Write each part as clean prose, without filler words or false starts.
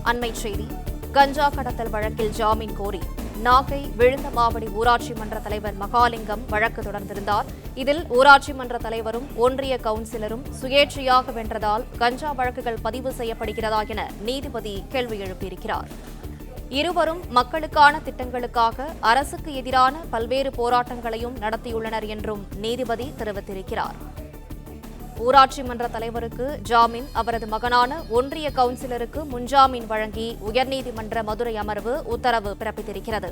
அண்மைச் செய்தி. கஞ்சா கடத்தல் வழக்கில் ஜாமீன் கோரி நாகை விழுந்தமாவடி ஊராட்சி மன்ற தலைவர் மகாலிங்கம் வழக்கு தொடர்ந்திருந்தார். இதில் ஊராட்சி மன்ற தலைவரும் ஒன்றிய கவுன்சிலரும் சுயேட்சையாக வென்றதால் கஞ்சா வழக்குகள் பதிவு செய்யப்படுகிறதா என நீதிபதி கேள்வி எழுப்பியிருக்கிறார். இருவரும் மக்களுக்கான திட்டங்களுக்காக அரசுக்கு எதிரான பல்வேறு போராட்டங்களையும் நடத்தியுள்ளனர் என்றும் நீதிபதி தெரிவித்திருக்கிறார். ஊராட்சி மன்ற தலைவருக்கு ஜாமீன், அவரது மகனான ஒன்றிய கவுன்சிலருக்கு முன்ஜாமீன் வழங்கி உயர்நீதிமன்ற மதுரை அமர்வு உத்தரவு பிறப்பித்திருக்கிறது.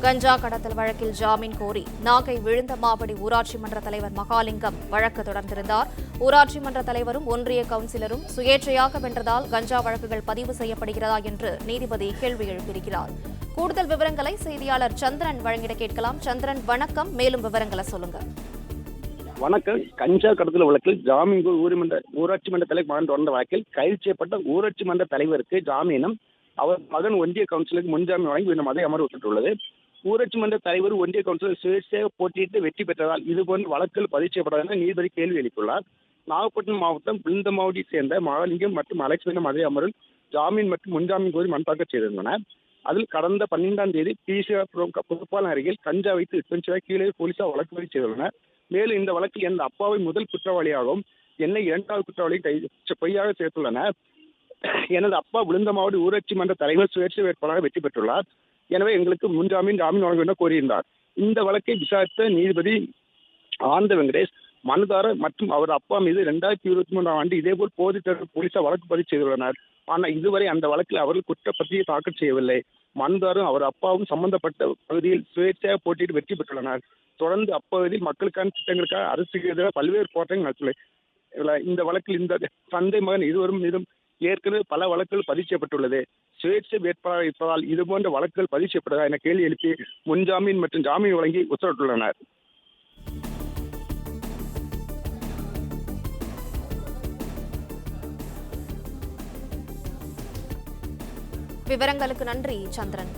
கஞ்சா கடத்தல் வழக்கில் ஜாமீன் கோரி நாகை விழுந்தமாவடி ஊராட்சி மன்ற தலைவர் மகாலிங்கம் வழக்கு தொடர்ந்திருந்தார். ஊராட்சி மன்ற தலைவரும் ஒன்றிய கவுன்சிலரும் சுயேட்சையாக வென்றதால் கஞ்சா வழக்குகள் பதிவு செய்யப்படுகிறதா என்று நீதிபதி கேள்வி எழுப்பியிருக்கிறார். கூடுதல் விவரங்களை செய்தியாளர் சந்திரன் வழங்கிட கேட்கலாம். சந்திரன், வணக்கம். மேலும் விவரங்களை சொல்லுங்க. வணக்கம். கஞ்சா கடத்தல் வழக்கில் ஜாமீன் ஊராட்சி மன்ற தலைவர் மகன் தொடர்ந்த வழக்கில் கைது செய்யப்பட்ட ஊராட்சி மன்ற தலைவருக்கு ஜாமீனும் அவர் மகன் ஒன்றிய கவுன்சிலருக்கு முன்ஜாமீன் வழங்கி இந்த மதுரை அமர்வு உத்தரவிட்டுள்ளது. ஊராட்சி மன்ற தலைவர் ஒன்றிய கவுன்சிலர் சுயேட்சையாக போட்டியிட்டு வெற்றி பெற்றதால் இதுபோன்ற வழக்குகள் பதிவு செய்யப்படாத நீதிபதி கேள்வி எழுப்பியுள்ளார். நாகப்பட்டினம் மாவட்டம் விழுந்தமாவடியை சேர்ந்த மகாலிங்கம் மற்றும் அலெக்ஸ் மதுரை அமர்வில் ஜாமீன் மற்றும் முன்ஜாமீன் கோரி மனு தாக்கல் செய்திருந்தனர். அதில் கடந்த 12ஆம் தேதி பிசிஆர் பொதுப்பாளன் அருகில் கஞ்சா வைத்து விற்பனை கீழே போலீசார் வழக்கு பதிவு செய்துள்ளனர். மேலும் இந்த வழக்கில் எனது அப்பாவை முதல் குற்றவாளியாகவும் என்னை 2வது குற்றவாளியை பொய்யாக சேர்த்துள்ளனர். எனது அப்பா விழுந்தமாவடி ஊராட்சி மன்ற தலைவர் சுயேட்சை வேட்பாளராக வெற்றி பெற்றுள்ளார். எனவே எங்களுக்கு ஜாமீன் வழங்க வேண்டும் கோரியிருந்தார். இந்த வழக்கை விசாரித்த நீதிபதி ஆனந்த வெங்கடேஷ் மனுதாரர் மற்றும் அவர் அப்பா மீது 2023ஆம் ஆண்டு இதேபோல் போதைத் தடுப்பு போலீசார் வழக்கு பதிவு செய்துள்ளனர். ஆனால் இதுவரை அந்த வழக்கில் அவர்கள் குற்றப்பத்திரிகை தாக்கல் செய்யவில்லை. மனுதாரரும் அவர் அப்பாவும் சம்பந்தப்பட்ட பகுதியில் சுயேட்சையாக போட்டியிட்டு வெற்றி பெற்றுள்ளனர். தொடர்ந்து அப்பகுதியில் மக்களுக்கான திட்டங்களுக்காக அரசுக்கு எதிராக பல்வேறு போராட்டங்கள் நடத்துள்ளது. இந்த வழக்கில் இந்த தந்தை மகன் இருவரும் மீதும் ஏற்கனவே பல வழக்குகள் பதிவு செய்யப்பட்டுள்ளது. சுயேட்சை வேட்பாளர் இருப்பதால் இதுபோன்ற வழக்குகள் பதிவு செய்யப்பட்டதா என கேள்வி எழுப்பி முன்ஜாமீன் மற்றும் ஜாமீன் வழங்கி உத்தரவிட்டுள்ளனர். விவரங்களுக்கு நன்றி, சந்திரன்.